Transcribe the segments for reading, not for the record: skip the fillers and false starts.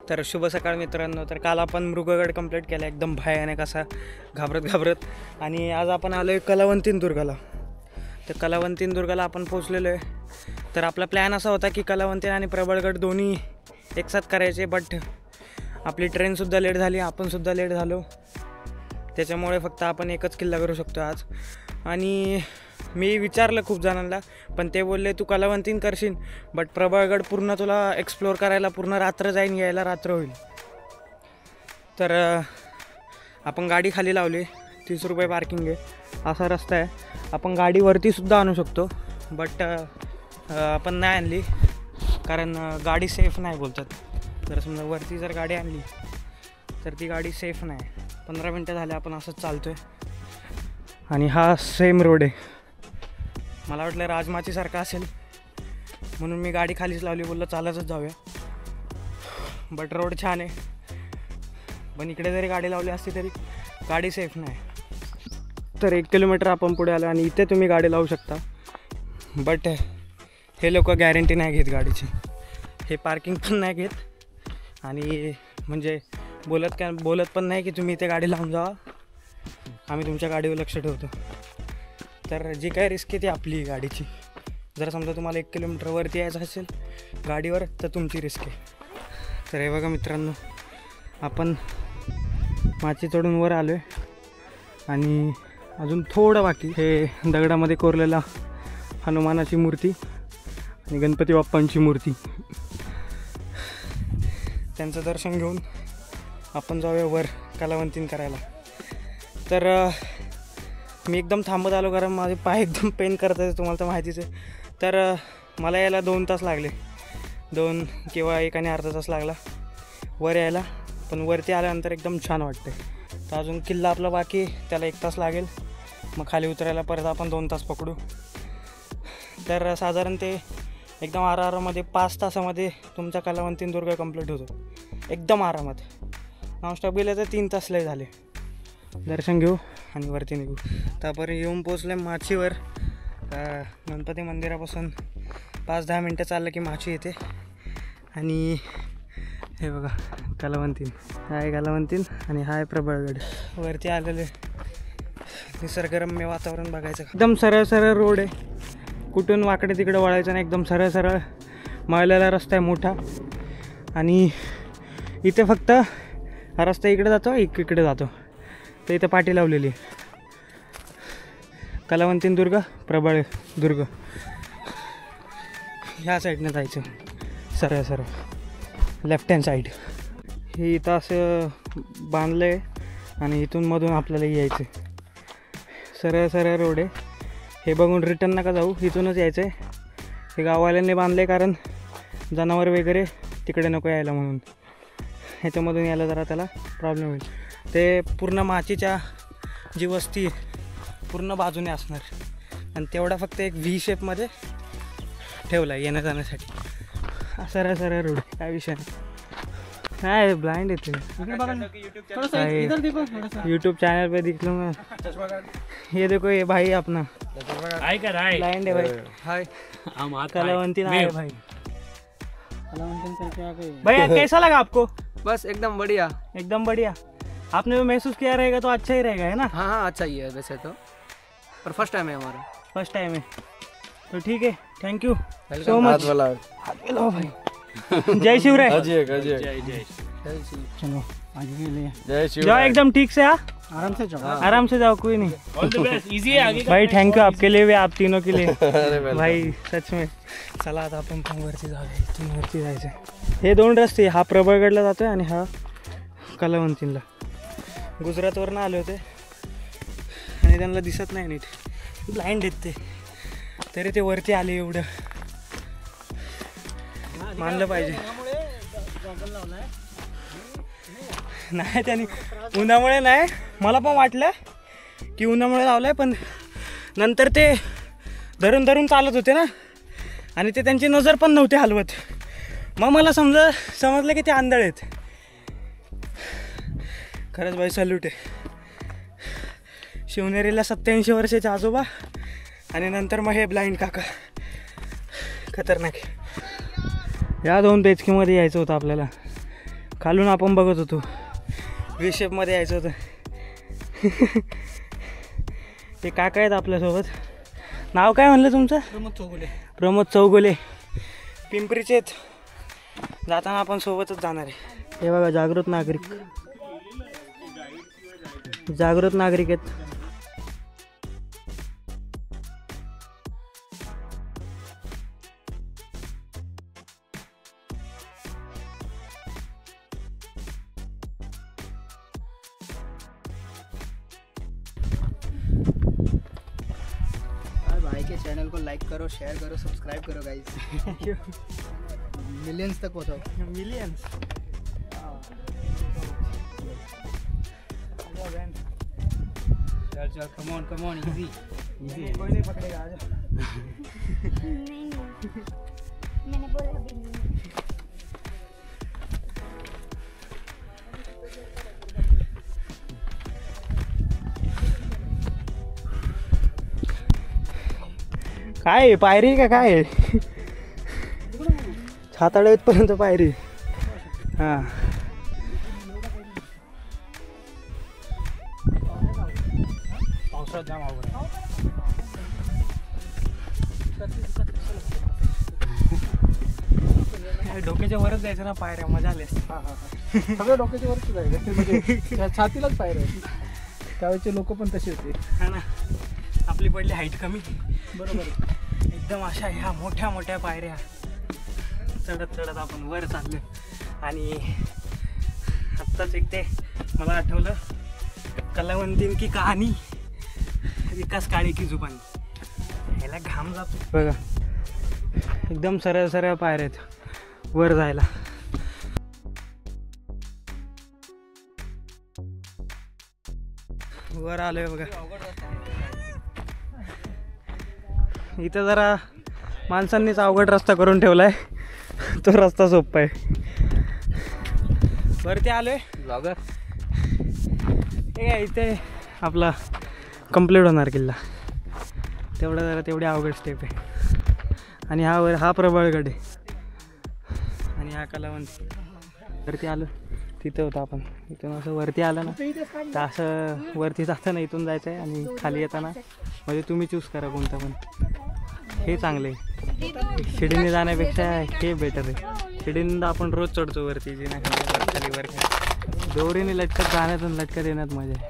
तर शुभ सकाळ मित्रांनो. तर काल आपण मृगगड कंप्लीट केला एकदम भयानक असा, घाबरत. आणि आज आपण आलो आहे कलावंतीन दुर्गाला. तर कलावंतीन दुर्गाला आपण पोचलेलो आहे. तर आपला प्लॅन असा होता की कलावंतीन आणि प्रबळगड दोन्ही एकसाथ करायचे, बट आपली ट्रेनसुद्धा लेट झाली, आपणसुद्धा लेट झालो. त्याच्यामुळे फक्त आपण एकच किल्ला करू शकतो आज. आणि मी विचारलं खूप जणांना, पण ते बोलले तू कलावंतीन करशील, बट प्रबळगड पूर्ण तुला एक्सप्लोअर करायला पूर्ण रात्र जाईन, यायला रात्र होईल. तर आपण गाडी खाली लावली, 30 रुपये पार्किंग आहे, असा रस्ता आहे. आपण गाडी वरतीसुद्धा आणू शकतो, बट आपण नाही आणली कारण गाडी सेफ नाही बोलतात. जर समजा वरती जर गाडी आणली तर ती गाडी सेफ नाही. 15 मिनटं झाले आपण असंच चालतो आहे. आणि हा सेम रोड आहे. मला वाटलं राजमाचीसारखा असेल म्हणून मी गाडी खालीच लावली, बोललं चालतच जाऊया. बट रोड छान आहे, पण इकडे जरी गाडी लावली असती तरी गाडी सेफ नाही. तर 1 किलोमीटर आपण पुढे आलो आणि इथे तुम्ही गाडी लावू शकता, बट हे लोक गॅरंटी नाही घेत गाडीची. हे पार्किंग पण नाही घेत आणि म्हणजे बोलत पण नाही की तुम्ही इथे गाडी लावून जावा, आम्ही तुमच्या गाडीवर लक्ष ठेवतो. तर जी काय रिस्क आहे ती आपली गाडीची. जर समजा तुम्हाला 1 किलोमीटरवरती यायचं असेल गाडीवर तर तुमची रिस्क आहे. तर हे बघा मित्रांनो, आपण माची चढून वर आलो आहे आणि अजून थोडं बाकी. हे दगडामध्ये कोरलेला हनुमानाची मूर्ती आणि गणपती बाप्पांची मूर्ती, त्यांचं दर्शन घेऊन आपण जाऊया वर कलावंतीन करायला. तर मी एकदम थांबत आलो कारण माझे पाय एकदम पेन करत आहे, तुम्हाला तर माहितीच आहे. तर मला यायला 2 तास लागले, 2 किंवा 1 आणि अर्धा तास लागला वर यायला. पण वरती आल्यानंतर एकदम छान वाटते. तर अजून किल्ला आपला बाकी, त्याला 1 तास लागेल. मग खाली उतरायला परत आपण 2 तास पकडू. तर साधारण ते एकदम आरामामध्ये 5 तासामध्ये तुमचा कलावंतीन दुर्ग कंप्लीट होतो, एकदम आरामात. नॉनस्टॉप गेले तर 3 तास लय झाले. दर्शन घेऊ आणि वरती निघू. त्यापर्यंत येऊन पोचले माचीवर. गणपती मंदिरापासून 5-10 मिनटं चाललं की माची येते. आणि हे बघा कलावंतीन, हाय कलावंतीन आणि हाय प्रबळगड. वरती आलेले निसर्गरम्य वातावरण बघायचं. एकदम सरळ रोड आहे, कुठून वाकडे तिकडे वळायचं नाही, एकदम सरळ मळलेला रस्ता आहे मोठा. आणि इथे फक्त हा रस्ता इकडे जातो, इकडे जातो. तर इथं पाटी लावलेली आहे, कलावंतीन दुर्ग, प्रबळ दुर्ग. ह्या साईडनं जायचं सरळ लेफ्ट हँड साईड. हे इथं असं बांधलं आहे आणि इथून मधून आपल्याला यायचं. सरळ रोड आहे. हे बघून रिटर्न नका जाऊ, इथूनच यायचं आहे. हे गाववाल्यांनी बांधलं आहे कारण जनावर वगैरे तिकडे नको यायला म्हणून. ह्याच्यामधून यायला जरा त्याला प्रॉब्लेम होईल. ते पूर्ण माचीच्या जी वस्ती पूर्ण बाजूने असणार आणि तेवढा फक्त एक व्ही शेपमध्ये ठेवला आहे येण्या जाण्यासाठी. सरळ रोड, काय विषय नाही. ब्लाइंड येते यूट्यूब चैनल पे दिख लो मैं. ये देखो ये भाई अपना ब्लाइंड है भाई. हाय कलावंतीन आए भाई. कलावंतीन करके आ गए भैया. कैसा लगा आपको? बस एकदम बढ़िया. आपने जो महसूस किया रहेगा तो अच्छा ही रहेगा, है ना? हाँ अच्छा ही है वैसे तो, पर फर्स्ट टाइम है हमारा. फर्स्ट टाइम है तो ठीक है. Thank you so much. भाई जय शिवराय. चलो आगे ले जाओ, एकदम ठीक से. आराम से जाओ, कोई नहीं. इजी है आगे भाई. थैंक यू आपके लिए भी, आप तीनों के लिए भाई, सच में. चला आता आपण पण वरती जाऊया. इथून वरती जायचं. हे 2 रस्ते, हा प्रबळगडला जातोय आणि हा कलावंतीनला. गुजरातवरनं आले होते आणि त्यांना दिसत नाही नीट, ब्लाइंड आहेत ते, तरी ते वरती आले. एवढं मानलं पाहिजे. नाही त्यांनी उन्हामुळे नाही, मला पण वाटलं की उन्हामुळे लावलं आहे, पण नंतर ते धरून चालत होते ना आणि ते त्यांची नजर पण नव्हते हलवत. मग मला समजलं की ते आंधळे आहेत. खरंच बाई सल्यूट आहे. शिवनेरीला 87 वर्षाचे आजोबा आणि नंतर मग हे ब्लाइंड काका, खतरनाक. या 2 बेचकीमध्ये यायचं होतं आपल्याला, खालून आपण बघत होतो व्ही शेपमध्ये यायचं होतं. ते काका आहेत आपल्यासोबत. नाव काय म्हणलं तुमचं? प्रमोद चौगुले. प्रमोद चौगुले पिंपरीचे आहेत. जाताना आपण सोबतच जाणार आहे. हे बघा जागृत नागरिक, जागृत नागरिक आहेत. भाई के चैनल को लाइक करो, शेयर करो, सब्सक्राइब करो गाइस. मिलियंस तक पहुंचाओ. मिलियंस. चल कम ऑन इजी. कोई नहीं पकड़ेगा. आ जाओ. नहीं मैंने बोला अभी नहीं. काय आहे, पायरी का काय आहे? छाताडा इथपर्यंत पायरी. हां पावसाळ्यात जाम अवघड. डोक्याच्या वरच जायचं ना पायऱ्या, मजा आली असते. सगळं डोक्याच्या वरच जायचं म्हणजे छातीलाच पायऱ्या. त्यावेळेचे लोक पण तसे होते. हा ना, आपली पडली हाईट कमी. बरोबर. एकदम अशा ह्या मोठ्या मोठ्या पायऱ्या चढत चढत आपण वर चाललो. आणि आत्ताच एक ते मला आठवलं, कलावंतीन की कहाणी, विकास काळे की जुबानी. ह्याला घाम जातो बघा. एकदम सरळ सरळ पायऱ्या आहेत वर जायला. वर आलोय बघा. इथं जरा माणसांनीच अवघड रस्ता करून ठेवलाय. तो रस्ता सोपा आहे. वरती आलोय. ब्लॉगर हे काय इथे आपला कंप्लीट होणार किल्ला. तेवढा जरा तेवढी अवघड स्टेप आहे. आणि हा प्रबळगड आहे. आणि हा कलावंत. वरती आलो तिथं होतं आपण. इथून असं वरती आलं ना तर असं वरती जाताना इथून जायचं आहे आणि खाली येताना म्हणजे तुम्ही चूज करा कोणतं पण. हे चांगलं आहे. शिडीने जाण्यापेक्षा हे बेटर आहे. शिडीने आपण रोज चढतो वरती, जी नाही खाली वर खाली. दोरीने लटकत जाण्यात आणि लटकत येण्यात मजा आहे.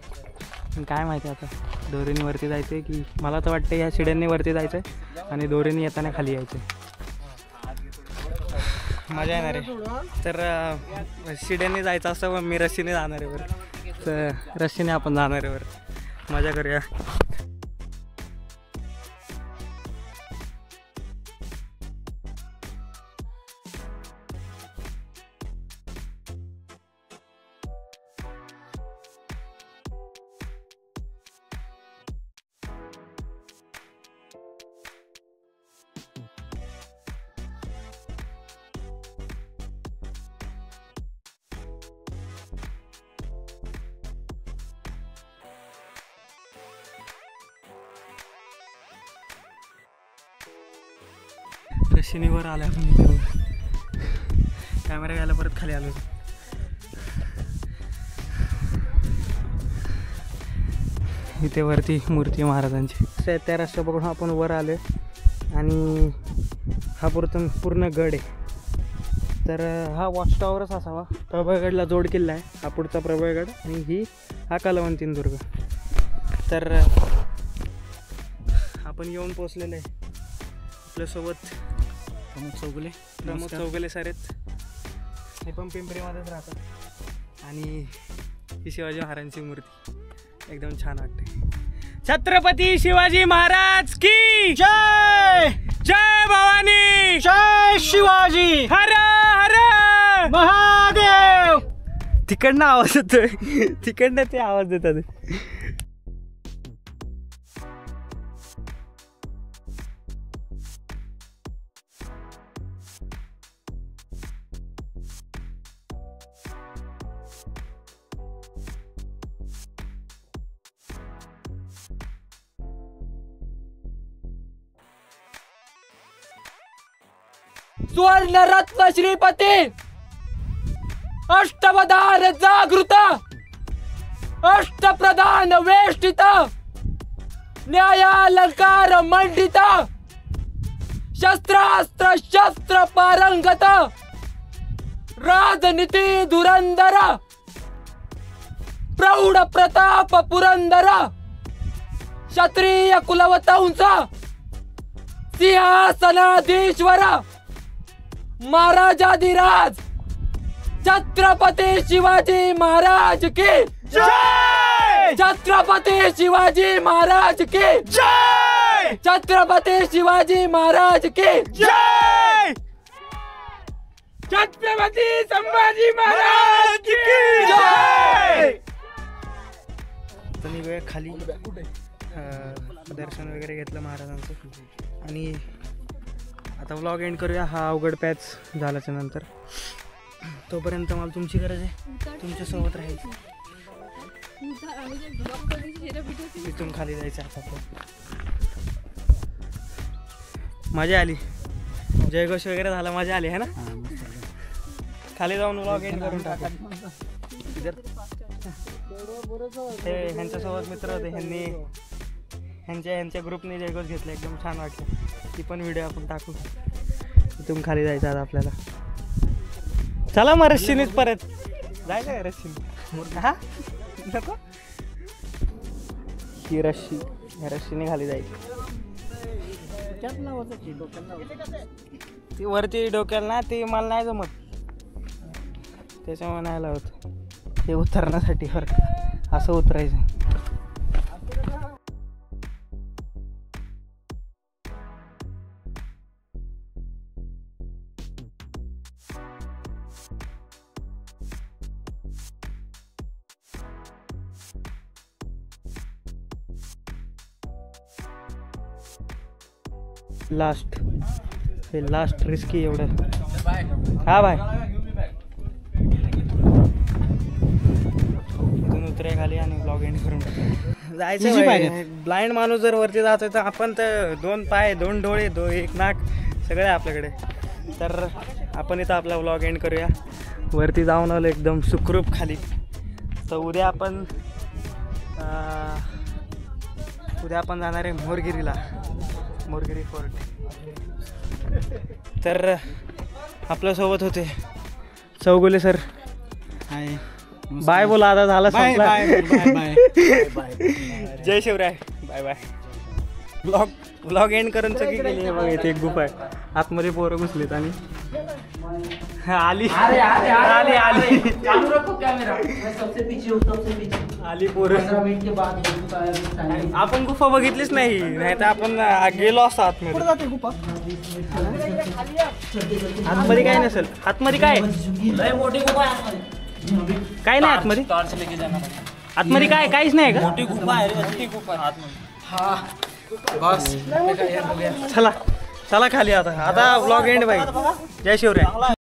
पण काय माहिती आता दोरीने वरती जायचं आहे की मला तर वाटतं ह्या शिड्यांनी वरती जायचं आहे आणि दोरीने येताना खाली यायचं आहे. मजा येणार आहे. तर शिड्यांनी जायचं असं मी रस्सीने जाणार आहे वर. तर रस्सीने आपण जाणार आहे वर. मजा करूया. रशीने वर आला आपण इथे. कॅमेरा घ्यायला परत खाली आलो. इथे वरती मूर्ती महाराजांची. त्या रस्त्या बघून आपण वर आलो आणि हा पूर्ण गड आहे. तर हा वॉच टॉवरच असावा. प्रबळगडला जोड किल्ला आहे हा पुढचा प्रबळगड. आणि हा कलावंतीन दुर्ग. तर आपण येऊन पोचलेलो आहे. आपल्यासोबत प्रमोद चौगुले सर आहेत. हे पण पिंपरीमध्येच राहतात. आणि ही शिवाजी महाराजांची मूर्ती एकदम छान वाटते. छत्रपती शिवाजी महाराज की जय. जय भवानी. जय शिवाजी. हर हर महादेव. तिकडनं आवाज येतोय. तिकडनं ते आवाज देतात. सुवर्ण रत्न श्रीपती अष्टवधान जागृत अष्टप्रधान वेष्टित न्यायालंकार मंडित शस्त्रास्त्र शस्त्र पारंगत राजनीती धुरंधर प्रौढ प्रताप पुरंदर क्षत्रिय कुलवतंस सिंहासनाधीश्वर महाराजाधिराज छत्रपती शिवाजी महाराज की जय, छत्रपती शिवाजी महाराज की जय, छत्रपती शिवाजी महाराज की जय, छत्रपती संभाजी महाराज की जय. तर निघूया खाली. दर्शन वगैरे घेतलं महाराजांचं आणि आता व्लॉग एंड करूया. हा अवघड पॅच झाल्याच्या नंतर. तोपर्यंत मला तुमची गरज आहे, तुमच्यासोबत राहायची. इथून खाली जायचं आता. मजा आली, जयघोष वगैरे झाला, मजा आली है ना. खाली जाऊन व्लॉग एंड करून टाका. हे ह्यांच्यासोबत मित्र होते, ह्यांच्या ग्रुपने जयघोष घेतले, एकदम छान वाटलं. ती पण व्हिडिओ आपण टाकू. इथून खाली जायचं आता आपल्याला. चला मग रश्शीनेच परत जायचं का रश्शीने. हा नको, ही रश्शी, ह्या रश्शीने खाली जायची. ती वरती डोक्याला ना, ती मला नाही जमत, त्याच्यामुळे नाही लावत. ते उतरण्यासाठी बरं असं उतरायचं. लास्ट, हे लास्ट रिस्की एवढं. हा बाय, इथून उतरे खाली आणि ब्लॉग एंड करून जायचं. ब्लाइंड माणूस जर वरती जातोय तर आपण तर 2 पाय 2 डोळे 1 नाक सगळे आपल्याकडे. तर आपण इथं आपला ब्लॉग एंड करूया. वरती जाऊन आलो एकदम सुखरूप खाली. तर उद्या आपण जाणार आहे मोरगिरीला, मोरगिरी फोर्ट. तर आपल्यासोबत होते चौगुले सर. बाय बोला, आता झालं संपला. जय Shivray, bye bye. Blog end करून चुकी केली आहे. बघा इथे एक गुफा आहे, आतमध्ये पोरं घुसलेत आणि आली आली आली आली पोरं. आपण गुफा बघितलीच नाही, नाही तर आपण गेलो असतो आतमध्ये. आतमध्ये काय नसेल, आतमध्ये काय काय नाही आतमध्ये. आतमध्ये काय काहीच नाही का. मोठी गुफा आहे, चला चला खाली. आता ब्लॉग एंड भाई. जय शिवराय.